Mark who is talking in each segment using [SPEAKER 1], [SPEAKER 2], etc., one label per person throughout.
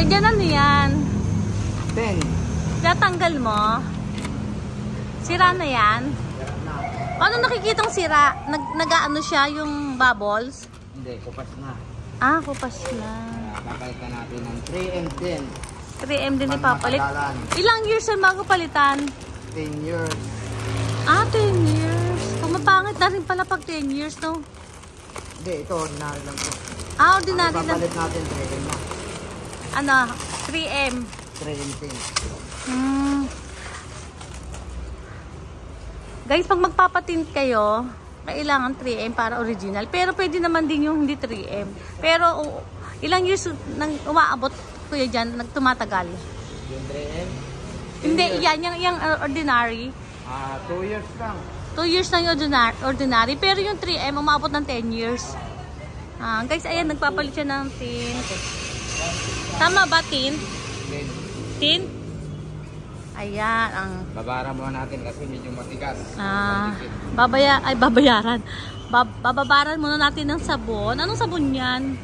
[SPEAKER 1] dyan ano yan?
[SPEAKER 2] 10.
[SPEAKER 1] Tatanggal mo? Sira na yan? Paano nakikitang sira? Nag-ano siya yung bubbles?
[SPEAKER 2] Hindi, kupas na.
[SPEAKER 1] Ah, kupas na.
[SPEAKER 2] Papalitan natin ng 3M din.
[SPEAKER 1] 3M din ipapalit.
[SPEAKER 2] Matagalan.
[SPEAKER 1] Ilang years ang bago palitan?
[SPEAKER 2] 10 years.
[SPEAKER 1] Ah, 10 years. Pumapangit na rin pala pag 10 years, no?
[SPEAKER 2] Hindi, ito ordinary lang po.
[SPEAKER 1] Ah, ordinary lang.
[SPEAKER 2] Papalit natin 3M na.
[SPEAKER 1] Ano? 3M.
[SPEAKER 2] 3M din.
[SPEAKER 1] Guys, pag magpapatint kayo, kailangan 3M para original. Pero pwede naman din yung hindi 3M. Pero ilang years nang umaabot kuya dyan, tumatagal?
[SPEAKER 2] Yung 3M?
[SPEAKER 1] Hindi, yan. Yung ordinary.
[SPEAKER 2] 2 years lang.
[SPEAKER 1] 2 years lang yung ordinary. Pero yung 3M, umabot ng 10 years. Guys, ayan, nagpapalit siya ng tint. Tama ba, tint? Tint? Ayan, ang...
[SPEAKER 2] Babara muna natin kasi medyo matigas.
[SPEAKER 1] Babayaran. Bababaran muna natin ng sabon. Anong sabon yan?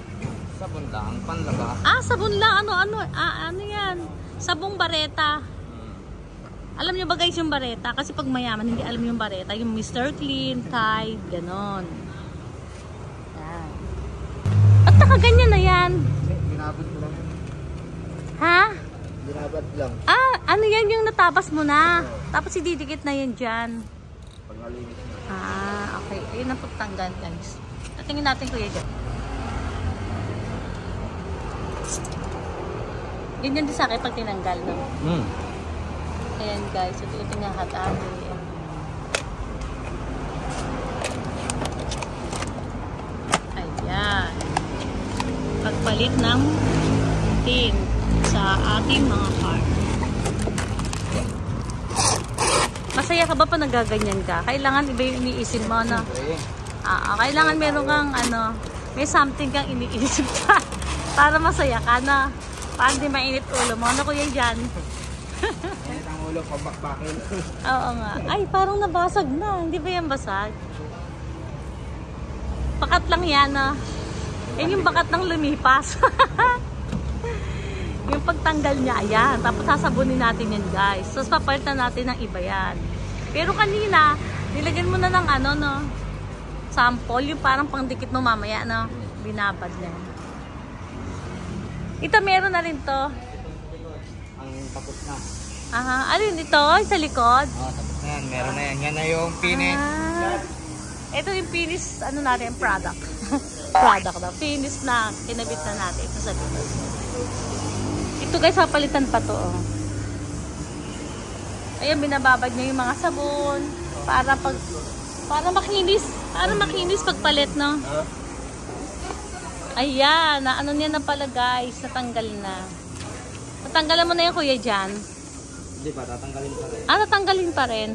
[SPEAKER 2] Sabon lang, panlaba.
[SPEAKER 1] Sabon lang. Ano yan? Sabong bareta. Alam nyo ba guys yung bareta? Kasi pag mayaman, hindi alam yung bareta. Yung Mr. Clean, Tide, ganon. Yan. At nakaganyan na yan.
[SPEAKER 2] Binabad mo lang.
[SPEAKER 1] Ha?
[SPEAKER 2] Binabad lang.
[SPEAKER 1] Ano yan yung natabas mo na? Tapos ididikit na yan dyan.
[SPEAKER 2] Pag malinis na.
[SPEAKER 1] Okay. Ayun ang pagtanggal guys. Tatingin natin kuya dyan. Ganyan din sa akin pag tinanggal. No? Ayan guys. Ito nga hatari. Ayan. Pagpalit ng tint sa ating mga car. Masaya ka ba pa nagaganyan ka? Kailangan iba yung iniisip mo, no? Kailangan meron kang, may something kang iniisip ka para masaya ka, no? Para hindi mainit ulo mo. Ano kuya dyan?
[SPEAKER 2] Mainit ang ulo, pabakbakin.
[SPEAKER 1] Oo nga. Ay, parang nabasag na. Hindi ba yan basag? Bakat lang yan, no? Yan yung bakat ng lumipas. Yung pagtanggal niya, ayan. Tapos sasabunin natin yan, guys. So, papalitan natin ng iba yan. Pero kanina, nilagyan mo na ng no? Sample. Yung parang pangdikit mo mamaya, no? Binabad na. Ito, meron na rin to.
[SPEAKER 2] Ang tapos na.
[SPEAKER 1] Alin ito? Sa likod?
[SPEAKER 2] Tapos na yan. Meron na yan. Yan na yung finish.
[SPEAKER 1] Ito yung finish, natin, product. Product na. Finish na. Kinabit na natin. Ito sa likod. Ito guys, papalitan pa to. Ayan, binababad niya yung mga sabon para makinis pagpalit, no? Ayan, ano niya na pala guys, natanggal na. Natanggalan mo na yung kuya dyan?
[SPEAKER 2] Hindi pa, tatanggalin pa rin.
[SPEAKER 1] Tatanggalin pa rin.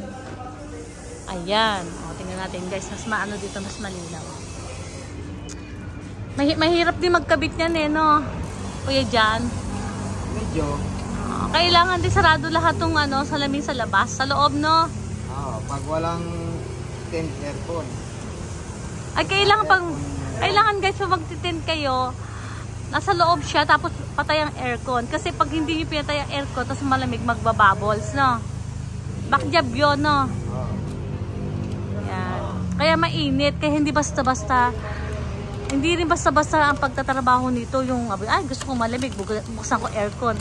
[SPEAKER 1] Ayan, tingnan natin guys, mas maano dito, mas malinaw. Mahirap din magkabit niyan no? Kuya dyan.
[SPEAKER 2] Medyo.
[SPEAKER 1] Kailangan din sarado lahat ng salamin sa labas, sa loob, no?
[SPEAKER 2] Pag walang tent aircon.
[SPEAKER 1] Ay, kailangan guys, pag magtitint kayo, nasa loob siya, tapos patay ang aircon. Kasi pag hindi nyo pinatay ang aircon, tapos malamig, magbabubbles, no? Backjab yun, no? Yan. Kaya mainit, kaya hindi basta-basta. Hindi rin basta-basta ang pagtatrabaho nito, yung, ay, gusto kong malamig, buksan ko aircon.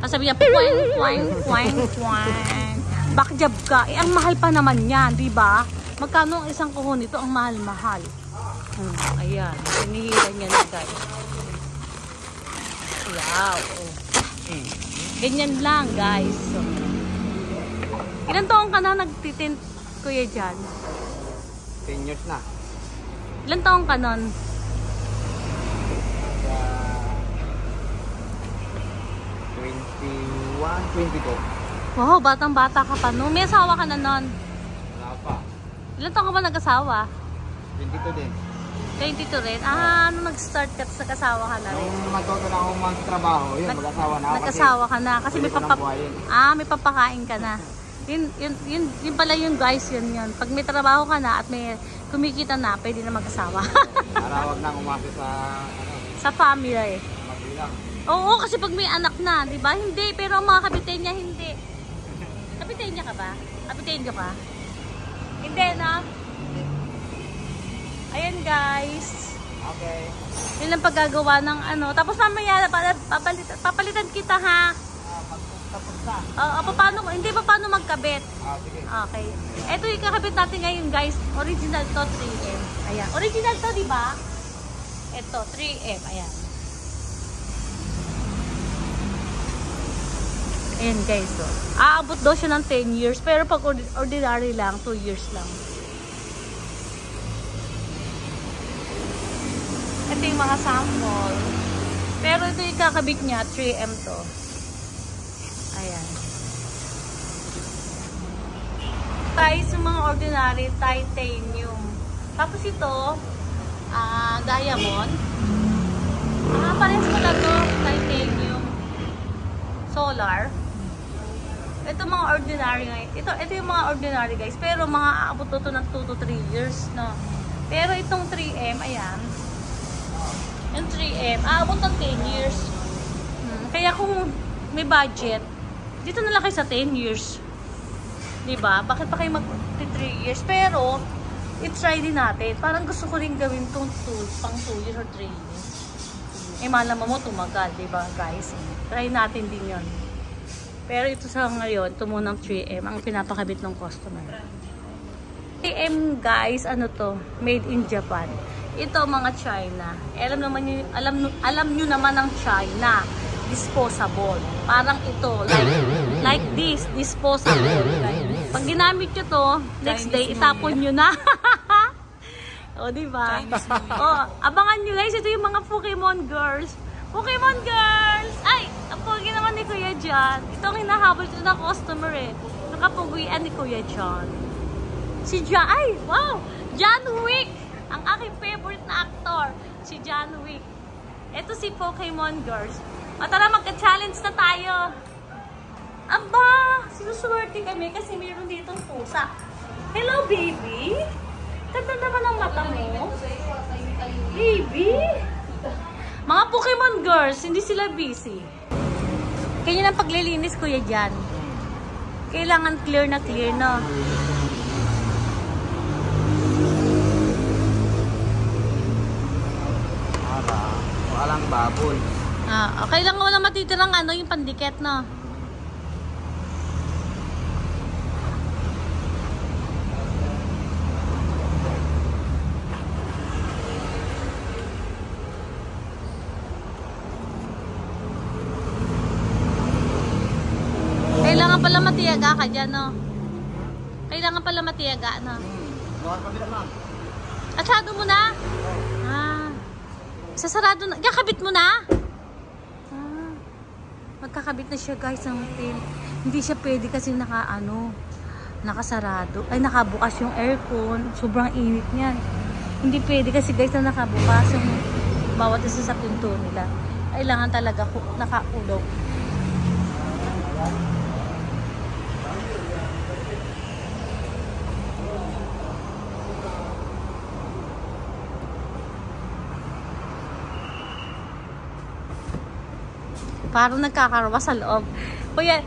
[SPEAKER 1] Sabi niya, puwang. Backjab ka. Ang mahal pa naman yan, di ba? Magkano ang isang kuhon nito? Ang mahal-mahal. Ayan. Hinihila niya na, guys. Wow. Ganyan lang, guys. Ilan taong ka na nagtitint, kuya dyan?
[SPEAKER 2] 10 years na.
[SPEAKER 1] Ilan taong ka nun?
[SPEAKER 2] 22.
[SPEAKER 1] Wow, batang-bata ka pa no. May asawa ka na nun?
[SPEAKER 2] Wala pa.
[SPEAKER 1] Ilan taon ka ba nag-asawa?
[SPEAKER 2] 22 din.
[SPEAKER 1] 22 rin? Nag-start ka sa kasawa ka na rin?
[SPEAKER 2] Nung matuto na akong magtrabaho, yun, mag-asawa na ako.
[SPEAKER 1] Nag-asawa ka na? Kasi may papakain ka na. Yun pala yung guys, yun. Pag may trabaho ka na at may kumikita na, pwede na mag-asawa.
[SPEAKER 2] Para wag na umasa sa,
[SPEAKER 1] sa family.
[SPEAKER 2] magulang.
[SPEAKER 1] Oo, kasi pag may anak na, di ba? Hindi, pero ang mga kapitenya hindi. Kapitenya ka ba? Kapitenya ka? Hindi, no? Ayan, guys.
[SPEAKER 2] Okay.
[SPEAKER 1] Yun ang paggagawa ng ano. Tapos mamaya, papalitan kita, ha?
[SPEAKER 2] Tapos na.
[SPEAKER 1] Paano, hindi pa paano magkabit.
[SPEAKER 2] Sige.
[SPEAKER 1] Okay. Ito yung kakabit natin ngayon, guys. Original to, 3M. Ayan. Original to, di ba? Ito, 3M. Ayan. Ayan, guys. So, aabot daw siya ng 10 years. Pero pag ordinary lang, 2 years lang. Ito yung mga sample. Pero ito yung kakabit niya, 3M to. Ayan. Guys, yung mga ordinary, titanium. Tapos ito, diamond. Parehas pala to, titanium. Solar. Ito mga ordinary ngayon. Ito yung mga ordinary, guys. Pero mga aabot to ng 2 to 3 years, no? Pero itong 3M, ayan. Yung 3M, aabot ng 10 years. Kaya kung may budget, dito na lang kayo sa 10 years. Diba? Bakit pa kayo mag-3 years? Pero, i-try din natin. Parang gusto ko rin gawin itong pang 2 years or 3 years. Eh, malaman mo tumagal, diba, guys? Try natin din yun. Pero ito sa ngayon, ito munang 3M, ang pinapakabit ng customer. 3M, guys, ano to? Made in Japan. Ito, mga China. Alam nyo naman ang China. Disposable. Parang ito. Like this. Disposable. Pag ginamit nyo to, next day, itapon nyo na. O, diba? O, abangan nyo, guys. Ito yung mga Pokemon girls. Pokemon girls! Ay! Ang pogi naman ni Kuya John. Ito ang hinahabol ito ng customer eh. Nakapuguyan ni Kuya John. Si John. Ay! Wow! John Wick! Ang aking favorite na actor. Si John Wick. Ito si Pokemon girls. O tara, magka-challenge na tayo. Aba! Sinuswerte kami kasi mayroon ditong pusa. Hello, baby! Ganda naman ang mata mo. Baby! Mga Pokemon girls, hindi sila busy. Kanya ng paglilinis, Kuya Jan. Kailangan clear na clear, no?
[SPEAKER 2] Walang baboy.
[SPEAKER 1] Okay lang wala matitirang ano, yung pandikit, no? Kailangan pala matiyaga ka dyan, no? Kailangan pala matiyaga, no? Atsado mo na? Sasarado na. Kakabit mo na? Magkakabit na siya, guys, ng pin. Hindi siya pwede kasi nakasarado. Ay, nakabukas yung aircon. Sobrang init niyan. Hindi pwede kasi, guys, na nakabukas yung bawat isa sa pinto nila. Kailangan talaga nakaulog. Parang nagkakarwa sa loob. Kuya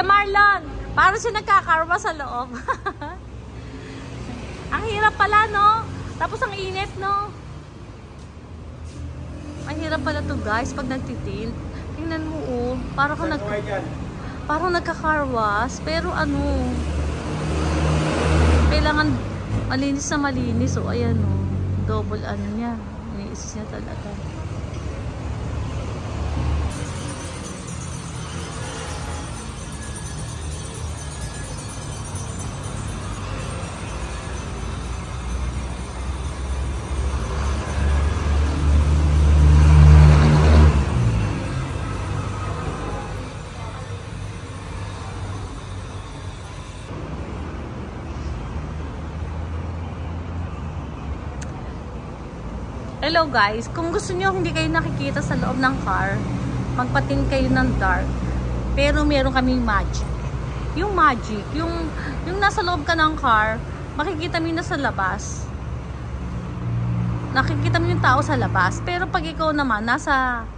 [SPEAKER 1] Marlon, parang siya nagkakarwa sa loob. Ang hirap pala, no? Tapos ang init, no? Ang hirap pala to, guys, pag nagtitint. Tingnan mo, oh. Parang nagkakarwas. Pero kailangan malinis na malinis. O, ayan, oh. Double niya. Iniisis niya talaga. Hello guys, kung gusto nyo hindi kayo nakikita sa loob ng car, magpating kayo ng dark. Pero meron kaming magic. Yung magic, yung nasa loob ka ng car, makikita mo yung nasa labas. Nakikita mo yung tao sa labas. Pero pag ikaw naman, nasa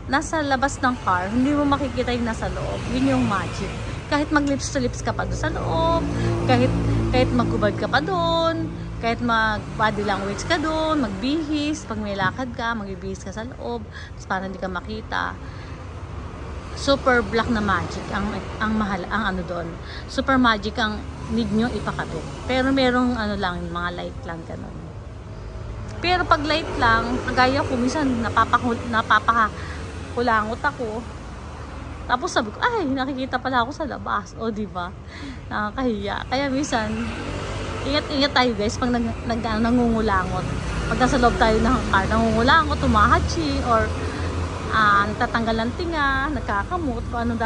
[SPEAKER 1] nasa labas ng car, hindi mo makikita yung nasa loob. Yun yung magic. Kahit mag lips to lips ka pa doon sa loob, kahit magubad ka pa doon, kahit mag body language ka doon, magbihis, pag may lakad ka, magbibihis ka sa loob, tapos parang hindi ka makita. Super black na magic ang mahal, ang ano doon. Super magic ang need nyo ipakabit. Pero merong ano lang, mga light lang ganun. Pero pag light lang, kagaya ko, minsan napapakulangot ako. Tapos sabi ko, ay, nakikita pala ako sa labas. O, diba? Nakakahiya. Kaya minsan, ingat-ingat tayo guys pag nangungulangot. Pag nasa loob tayo ng car, nangungulangot, tumahachi, or natatanggal ng tinga, nagkakamot, kung ano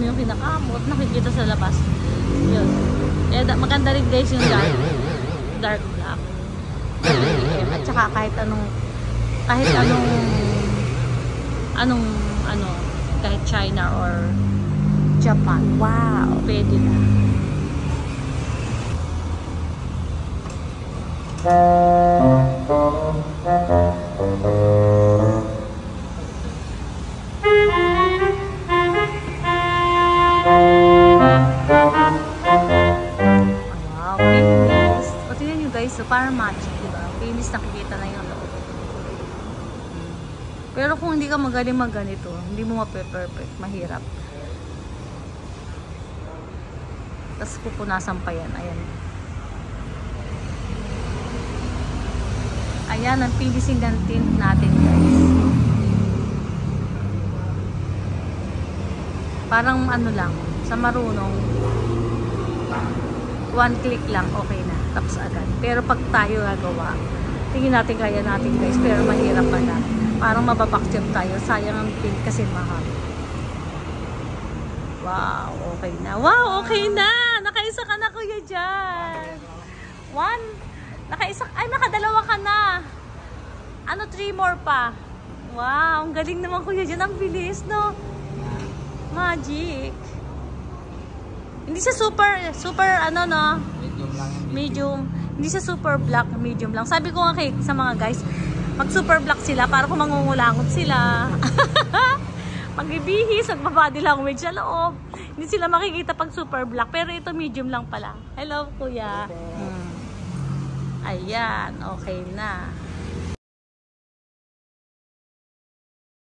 [SPEAKER 1] yung kinakamot, nakikita sa labas. Yun. Kaya maganda rin guys yung dark black. At saka kahit China or Japan. Wow, pwede na. So, parang magic, diba? Finish, nakikita na yung loob. Pero kung hindi ka magaling ganito, hindi mo mape-perfect, mahirap. Tapos pupunasan pa yan, ayan. Ayan, ang finishing ng tint natin, guys. Parang ano lang, sa marunong, one click lang, okay na. Tapos agad. Pero pag tayo gagawa, tingin natin kaya natin guys, pero mahirap pala. Parang mababakchip tayo. Sayang ang tint kasi mahal. Wow, okay na. Wow, okay na! Nakaisa ka na kuya dyan. One. Nakaisa. Ay, nakadalawa ka na. Ano, 3 more pa. Wow, ang galing naman kuya dyan. Ang bilis, no? Magic. Hindi siya super ano no?
[SPEAKER 2] Medium lang.
[SPEAKER 1] Medium. Hindi siya super black, medium lang. Sabi ko nga sa mga guys, mag super black sila para kung mangungulangot sila. Magbibihis, magbabody language sa loob. Hindi sila makikita pag super black. Pero ito medium lang pala. Hello kuya. Ayan, okay na.